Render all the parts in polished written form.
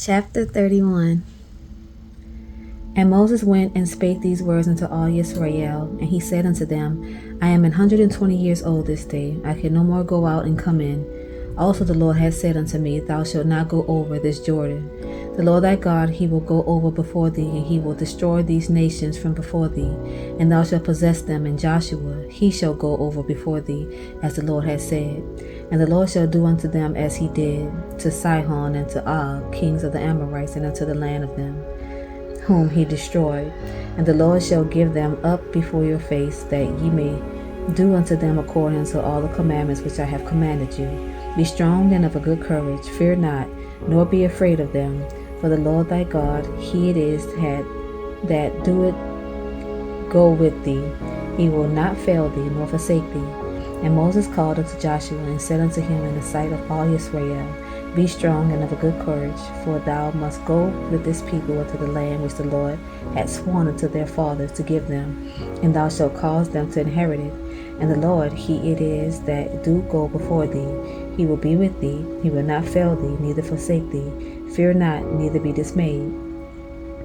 Chapter 31. And Moses went and spake these words unto all Israel, and he said unto them, I am 120 years old this day. I can no more go out and come in. Also the Lord hath said unto me, Thou shalt not go over this Jordan. The Lord thy God, he will go over before thee, and he will destroy these nations from before thee, and thou shalt possess them. And Joshua, he shall go over before thee, as the Lord hath said. And the Lord shall do unto them as he did to Sihon and to Og, kings of the Amorites, and unto the land of them, whom he destroyed. And the Lord shall give them up before your face, that ye may do unto them according to all the commandments which I have commanded you. Be strong and of a good courage, fear not, nor be afraid of them. For the Lord thy God, he it is that doeth go with thee. He will not fail thee, nor forsake thee. And Moses called unto Joshua, and said unto him in the sight of all Israel, Be strong and of a good courage, for thou must go with this people into the land which the Lord had sworn unto their fathers to give them, and thou shalt cause them to inherit it. And the Lord, he it is that do go before thee. He will be with thee, he will not fail thee, neither forsake thee. Fear not, neither be dismayed.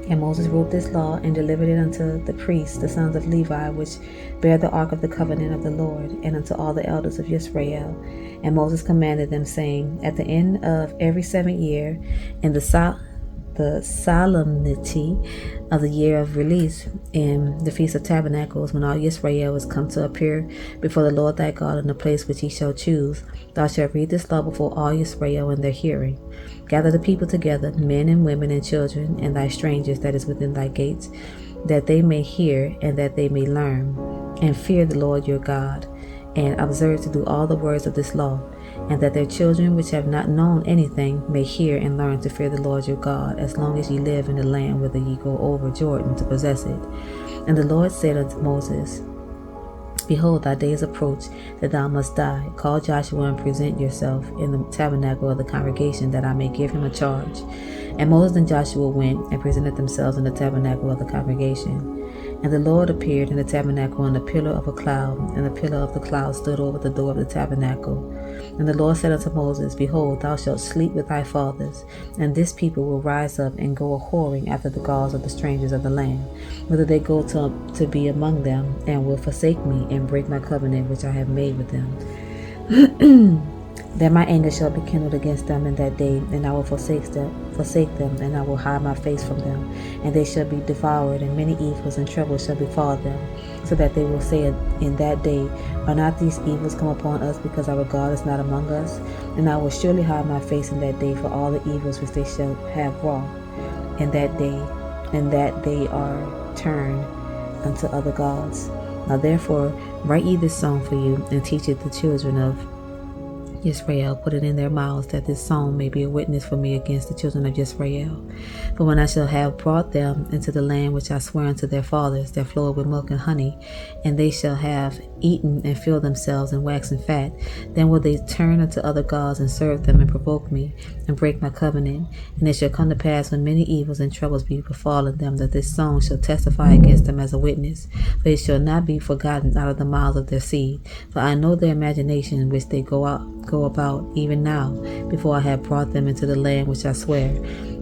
And Moses wrote this law, and delivered it unto the priests, the sons of Levi, which bear the ark of the covenant of the Lord, and unto all the elders of Israel. And Moses commanded them, saying, At the end of every 7th year, in the solemnity of the year of release, in the Feast of Tabernacles, when all Israel is come to appear before the Lord thy God in the place which he shall choose, thou shalt read this law before all Israel in their hearing. Gather the people together, men and women and children, and thy strangers that is within thy gates, that they may hear, and that they may learn, and fear the Lord your God, and observe to do all the words of this law, and that their children which have not known anything may hear and learn to fear the Lord your God, as long as ye live in the land whither ye go over Jordan to possess it. And the Lord said unto Moses, Behold, thy days approach, that thou must die. Call Joshua and present yourself in the tabernacle of the congregation, that I may give him a charge. And Moses and Joshua went and presented themselves in the tabernacle of the congregation. And the Lord appeared in the tabernacle in a pillar of a cloud, and the pillar of the cloud stood over the door of the tabernacle. And the Lord said unto Moses, Behold, thou shalt sleep with thy fathers, and this people will rise up and go a-whoring after the gods of the strangers of the land, whether they go to be among them, and will forsake me, and break my covenant which I have made with them. Then my anger shall be kindled against them in that day, and I will forsake them, and I will hide my face from them, and they shall be devoured, and many evils and troubles shall befall them, so that they will say in that day, Are not these evils come upon us, because our God is not among us? And I will surely hide my face in that day for all the evils which they shall have wrought in that day, and that they are turned unto other gods. Now therefore write ye this song for you, and teach it the children of Israel, put it in their mouths, that this song may be a witness for me against the children of Israel. For when I shall have brought them into the land which I swear unto their fathers, that floweth with milk and honey, and they shall have eaten and filled themselves and waxen fat, then will they turn unto other gods and serve them, and provoke me, and break my covenant. And it shall come to pass, when many evils and troubles be befallen them, that this song shall testify against them as a witness. For it shall not be forgotten out of the mouths of their seed. For I know their imagination in which they go about even now, before I have brought them into the land which I swear.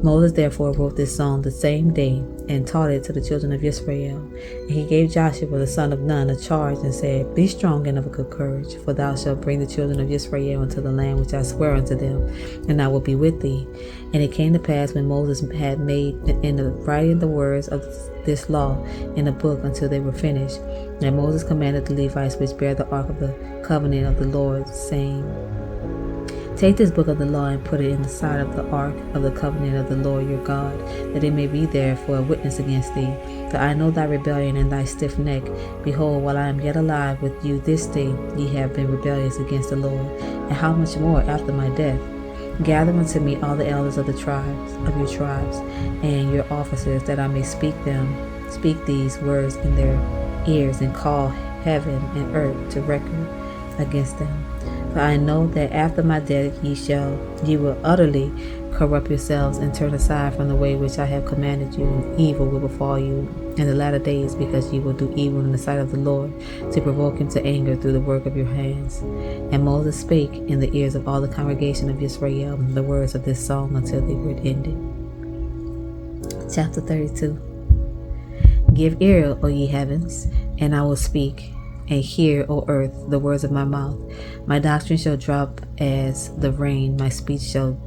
Moses therefore wrote this song the same day, and taught it to the children of Israel. And he gave Joshua the son of Nun a charge, and said, Be strong and of a good courage, for thou shalt bring the children of Israel into the land which I swear unto them, and I will be with thee. And it came to pass, when Moses had made in the writing the words of this law in a book until they were finished, and Moses commanded the Levites which bear the ark of the covenant of the Lord, saying, Take this book of the law, and put it in the side of the ark of the covenant of the Lord your God, that it may be there for a witness against thee. For I know thy rebellion and thy stiff neck. Behold, while I am yet alive with you this day, ye have been rebellious against the Lord, and how much more after my death? Gather unto me all the elders of your tribes, and your officers, that I may speak these words in their ears, and call heaven and earth to record against them. For I know that after my death ye will utterly corrupt yourselves, and turn aside from the way which I have commanded you, and evil will befall you in the latter days, because ye will do evil in the sight of the Lord, to provoke him to anger through the work of your hands. And Moses spake in the ears of all the congregation of Israel the words of this song until they were ended. Chapter 32. Give ear, O ye heavens, and I will speak, and hear, O earth, the words of my mouth. My doctrine shall drop as the rain, my speech shall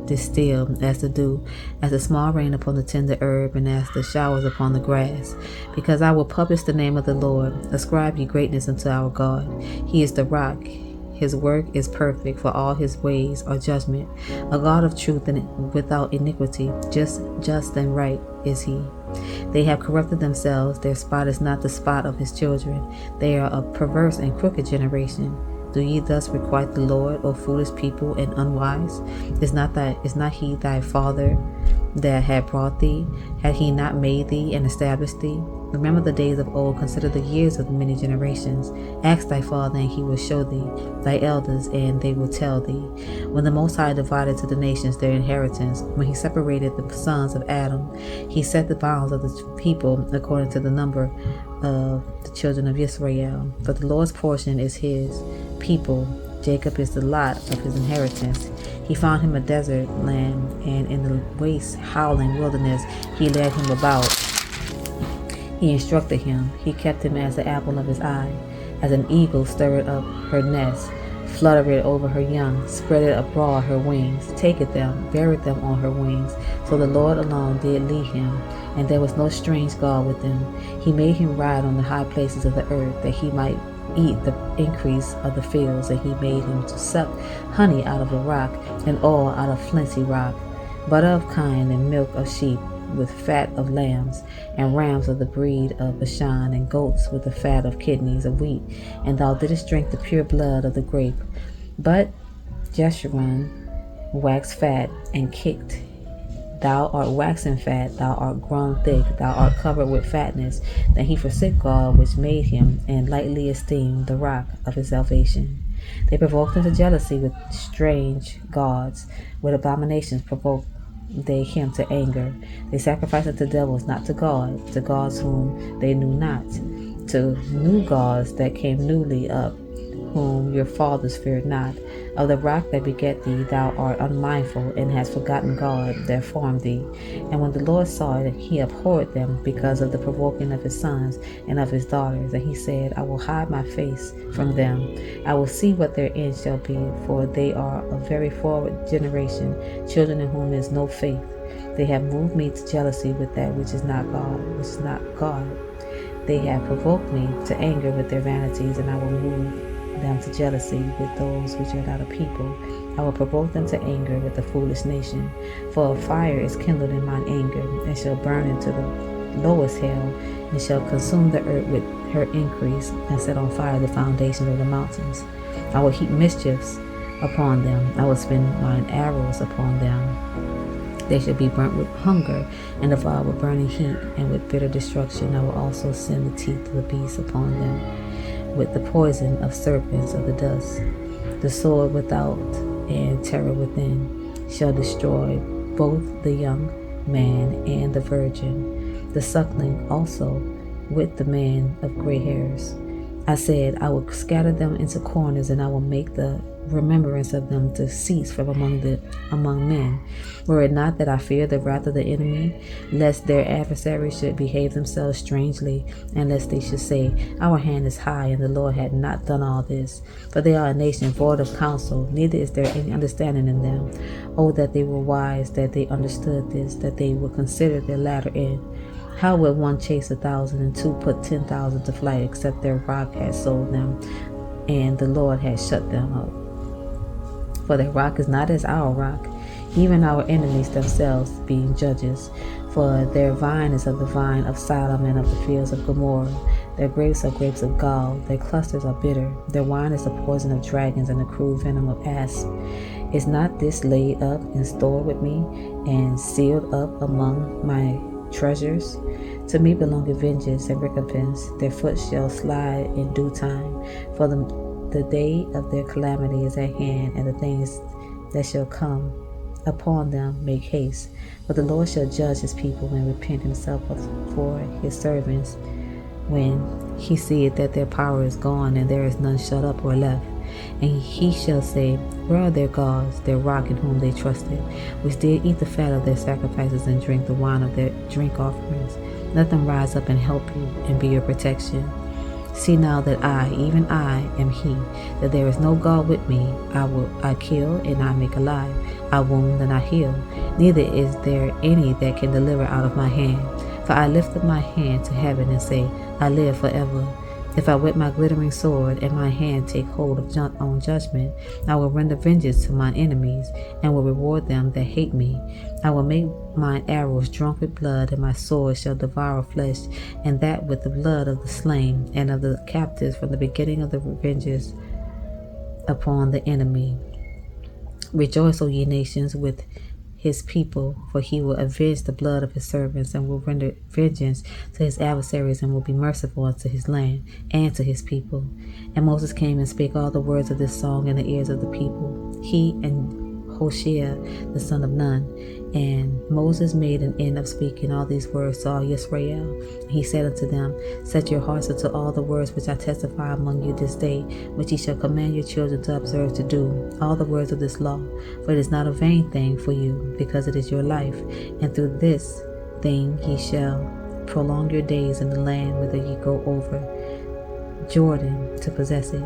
distill as the dew, as the small rain upon the tender herb, and as the showers upon the grass. Because I will publish the name of the Lord. Ascribe ye greatness unto our God. He is the rock. His work is perfect, for all his ways are judgment. A God of truth and without iniquity, just and right is he. They have corrupted themselves. Their spot is not the spot of his children. They are a perverse and crooked generation. Do ye thus requite the Lord, O foolish people and unwise? Is not he thy father that had brought thee? Had he not made thee and established thee? Remember the days of old, consider the years of many generations. Ask thy father, and he will show thee, thy elders, and they will tell thee. When the Most High divided to the nations their inheritance, when he separated the sons of Adam, he set the bounds of the people according to the number of the children of Israel. For the Lord's portion is his people. Jacob is the lot of his inheritance. He found him a desert land, and in the waste, howling wilderness, he led him about. He instructed him. He kept him as the apple of his eye. As an eagle stirred up her nest, fluttered over her young, spreaded abroad her wings, taketh them, buried them on her wings. So the Lord alone did lead him, and there was no strange God with him. He made him ride on the high places of the earth, that he might eat the increase of the fields, and he made him to suck honey out of the rock, and oil out of flinty rock, butter of kine and milk of sheep, with fat of lambs, and rams of the breed of Bashan, and goats with the fat of kidneys of wheat. And thou didst drink the pure blood of the grape. But Jeshurun waxed fat and kicked. Thou art waxen fat, thou art grown thick, thou art covered with fatness. Then he forsook God which made him, and lightly esteemed the rock of his salvation. They provoked him to jealousy with strange gods, with abominations provoked they him to anger. They sacrificed unto devils, not to God, to gods whom they knew not, to new gods that came newly up, whom your fathers feared not. Of the rock that begat thee thou art unmindful, and hast forgotten God that formed thee. And when the Lord saw it, he abhorred them because of the provoking of his sons and of his daughters. And he said, I will hide my face from them. I will see what their end shall be, for they are a very forward generation, children in whom is no faith. They have moved me to jealousy with that which is not God. They have provoked me to anger with their vanities, and I will move them to jealousy with those which are not a people. I will provoke them to anger with the foolish nation. For a fire is kindled in mine anger, and shall burn into the lowest hell, and shall consume the earth with her increase, and set on fire the foundations of the mountains. I will heap mischiefs upon them. I will spend mine arrows upon them. They shall be burnt with hunger, and devoured with burning heat, and with bitter destruction. I will also send the teeth of the beast upon them, with the poison of serpents of the dust. The sword without and terror within shall destroy both the young man and the virgin, the suckling also with the man of gray hairs. I said, I will scatter them into corners, and I will make the remembrance of them to cease from among men. Were it not that I fear the wrath of the enemy, lest their adversaries should behave themselves strangely, and lest they should say, Our hand is high, and the Lord had not done all this. For they are a nation void of counsel, neither is there any understanding in them. Oh, that they were wise, that they understood this, that they would consider their latter end. How would one chase 1,000, and two put 10,000 to flight, except their rock had sold them, and the Lord had shut them up? For their rock is not as our rock, even our enemies themselves being judges. For their vine is of the vine of Sodom, and of the fields of Gomorrah. Their grapes are grapes of gall, their clusters are bitter. Their wine is the poison of dragons, and the cruel venom of asps. Is not this laid up and stored with me, and sealed up among my treasures? To me belong vengeance and recompense. Their foot shall slide in due time. For the day of their calamity is at hand, and the things that shall come upon them make haste. But the Lord shall judge his people, and repent himself for his servants, when he seeth that their power is gone, and there is none shut up or left. And he shall say, Where are their gods, their rock in whom they trusted, which did eat the fat of their sacrifices and drink the wine of their drink offerings? Let them rise up and help you and be your protection. See now that I, even I, am he, that there is no God with me. I kill and I make alive. I wound and I heal. Neither is there any that can deliver out of my hand. For I lift up my hand to heaven and say, I live forever. If I with my glittering sword and my hand take hold on judgment, I will render vengeance to my enemies and will reward them that hate me. I will make my arrows drunk with blood, and my sword shall devour flesh, and that with the blood of the slain and of the captives from the beginning of the revenges upon the enemy. Rejoice, O ye nations, with his people, for he will avenge the blood of his servants and will render vengeance to his adversaries and will be merciful unto his land and to his people. And Moses came and spake all the words of this song in the ears of the people, he and Hoshea the son of Nun. And Moses made an end of speaking all these words to all Yisrael. And he said unto them, Set your hearts unto all the words which I testify among you this day, which ye shall command your children to observe to do, all the words of this law. For it is not a vain thing for you, because it is your life. And through this thing ye shall prolong your days in the land whither ye go over Jordan to possess it.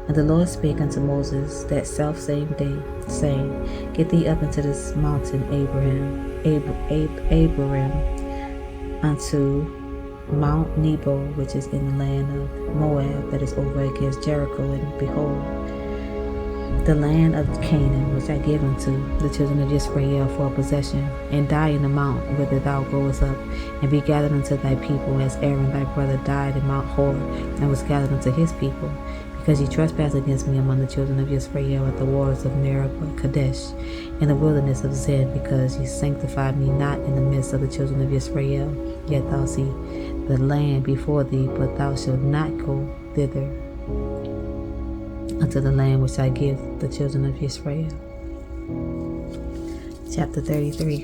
And the Lord spake unto Moses that selfsame day, saying, Get thee up into this mountain Abraham, unto Mount Nebo, which is in the land of Moab, that is over against Jericho, and behold, the land of Canaan, which I give unto the children of Israel for a possession, and die in the mount whither thou goest up, and be gathered unto thy people, as Aaron thy brother died in Mount Hor, and was gathered unto his people, because ye trespassed against me among the children of Israel at the waters of Meribah Kadesh, in the wilderness of Zin, because ye sanctified me not in the midst of the children of Israel. Yet thou see the land before thee, but thou shalt not go thither unto the land which I give the children of Israel. Chapter 33.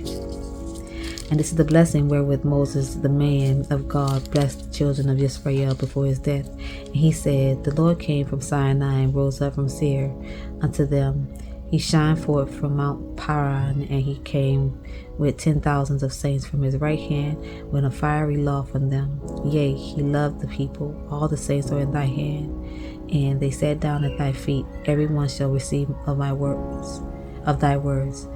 And this is the blessing wherewith Moses, the man of God, blessed the children of Israel before his death. And he said, The Lord came from Sinai and rose up from Seir unto them. He shined forth from Mount Paran, and he came with 10,000s of saints from his right hand, with a fiery law from them. Yea, he loved the people. All the saints are in thy hand, and they sat down at thy feet. Every one shall receive of thy words.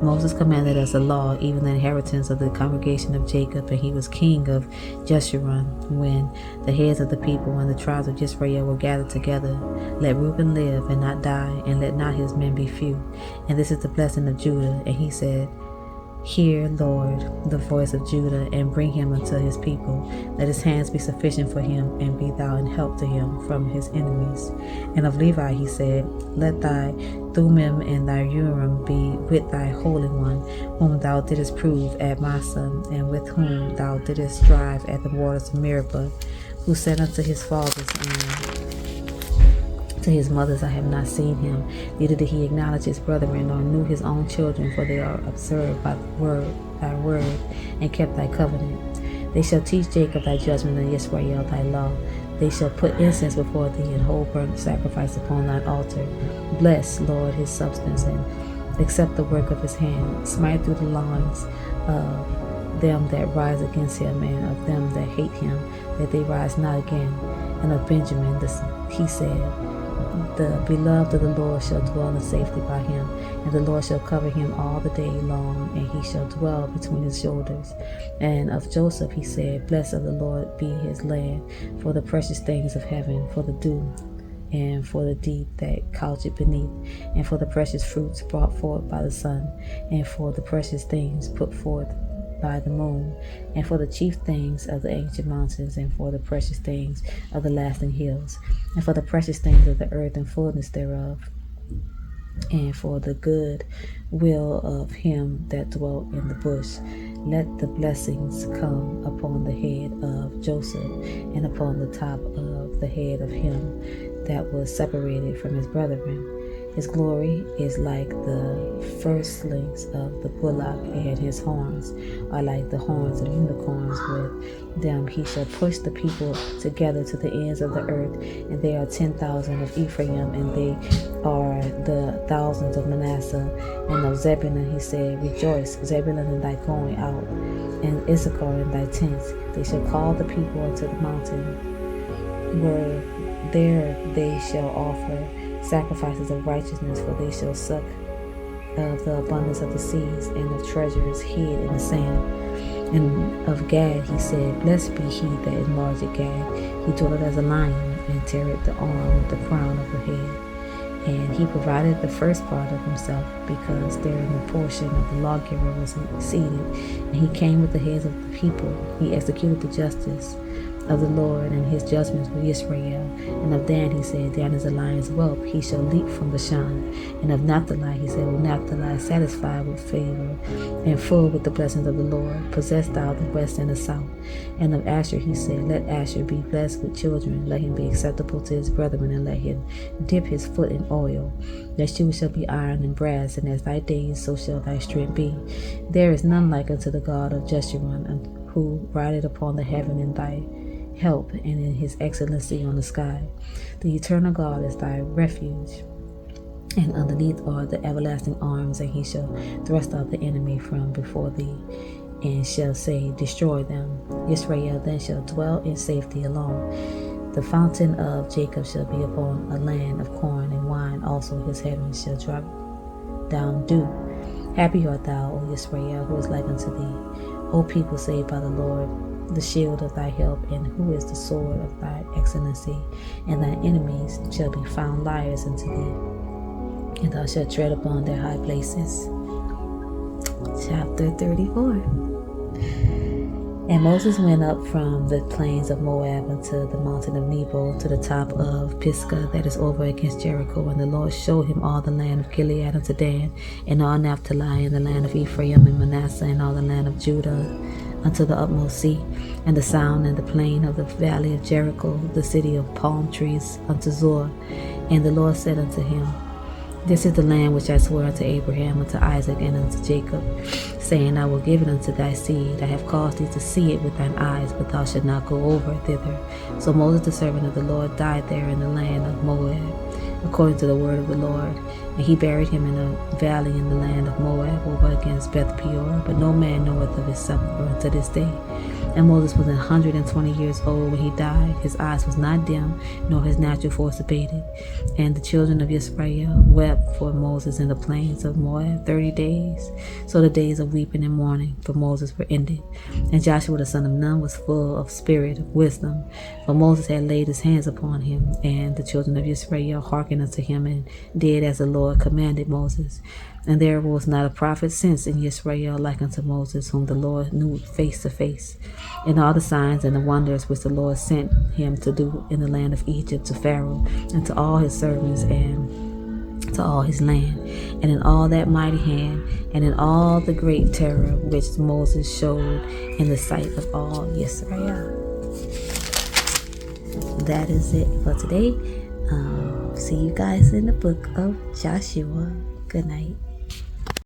Moses commanded us a law, even the inheritance of the congregation of Jacob, and he was king of Jeshurun. When the heads of the people and the tribes of Israel were gathered together, let Reuben live and not die, and let not his men be few. And this is the blessing of Judah. And he said, Hear, Lord, the voice of Judah, and bring him unto his people. Let his hands be sufficient for him, and be thou in help to him from his enemies. And of Levi he said, Let thy Thummim and thy Urim be with thy Holy One, whom thou didst prove at Massah, and with whom thou didst strive at the waters of Meribah, who said unto his fathers and to his mothers, I have not seen him, neither did he acknowledge his brethren, nor knew his own children, for they are observed by thy word, and kept thy covenant. They shall teach Jacob thy judgment, and Israel thy law. They shall put incense before thee, and whole burnt sacrifice upon thine altar. Bless, Lord, his substance, and accept the work of his hand. Smite through the loins of them that rise against him, and of them that hate him, that they rise not again. And of Benjamin he said, The beloved of the Lord shall dwell in safety by him, and the Lord shall cover him all the day long, and he shall dwell between his shoulders. And of Joseph he said, Blessed of the Lord be his land, for the precious things of heaven, for the dew, and for the deep that coucheth beneath, and for the precious fruits brought forth by the sun, and for the precious things put forth by the moon, and for the chief things of the ancient mountains, and for the precious things of the lasting hills, and for the precious things of the earth and fullness thereof, and for the good will of him that dwelt in the bush. Let the blessings come upon the head of Joseph, and upon the top of the head of him that was separated from his brethren, His glory is like the firstlings of the bullock, and his horns are like the horns of unicorns. With them he shall push the people together to the ends of the earth. And they are 10,000 of Ephraim, and they are the thousands of Manasseh. And of Zebulun he said, Rejoice, Zebulun, in thy going out, and Issachar in thy tents. They shall call the people unto the mountain, where there they shall offer sacrifices of righteousness, for they shall suck of the abundance of the seas, and of treasures hid in the sand. And of Gad he said, Blessed be he that enlargeth Gad. He dwelleth as a lion, and teareth the arm with the crown of her head. And he provided the first part of himself, because therein the portion of the lawgiver was exceeded. And he came with the heads of the people. He executed the justice of the Lord, and his judgments with Israel. And of Dan he said, Dan is a lion's whelp, he shall leap from Bashan. And of Naphtali he said, Will Naphtali satisfied with favor, and full with the blessings of the Lord, possess thou the west and the south. And of Asher he said, Let Asher be blessed with children, let him be acceptable to his brethren, and let him dip his foot in oil. Thy shoes shall be iron and brass, and as thy days, so shall thy strength be. There is none like unto the God of Jeshurun, who rideth upon the heaven in thy help, and in his excellency on the sky. The eternal God is thy refuge, and underneath are the everlasting arms, and he shall thrust out the enemy from before thee, and shall say, Destroy them. Israel then shall dwell in safety alone. The fountain of Jacob shall be upon a land of corn and wine, also his heavens shall drop down dew. Happy art thou, O Israel, who is like unto thee, O people saved by the Lord, the shield of thy help, and who is the sword of thy excellency. And thy enemies shall be found liars unto thee, and thou shalt tread upon their high places. Chapter 34. And Moses went up from the plains of Moab unto the mountain of Nebo, to the top of Pisgah that is over against Jericho. And the Lord showed him all the land of Gilead unto Dan, and all Naphtali, and the land of Ephraim and Manasseh, and all the land of Judah unto the utmost sea, and the sound and the plain of the valley of Jericho, the city of palm trees, unto Zoar. And the Lord said unto him, This is the land which I swore unto Abraham, unto Isaac, and unto Jacob, saying, I will give it unto thy seed. I have caused thee to see it with thine eyes, but thou shalt not go over thither. So Moses the servant of the Lord died there in the land of Moab, according to the word of the Lord. And he buried him in a valley in the land of Moab, over against Beth Peor. But no man knoweth of his sepulchre unto this day. And Moses was 120 years old when he died. His eyes was not dim, nor his natural force abated. And the children of Israel wept for Moses in the plains of Moab 30 days. So the days of weeping and mourning for Moses were ended. And Joshua the son of Nun was full of spirit of wisdom, for Moses had laid his hands upon him. And the children of Israel hearkened unto him, and did as the Lord commanded Moses. And there was not a prophet since in Israel like unto Moses, whom the Lord knew face to face. And all the signs and the wonders which the Lord sent him to do in the land of Egypt, to Pharaoh, and to all his servants, and to all his land, and in all that mighty hand, and in all the great terror which Moses showed in the sight of all Israel. That is it for today. See you guys in the book of Joshua. Good night.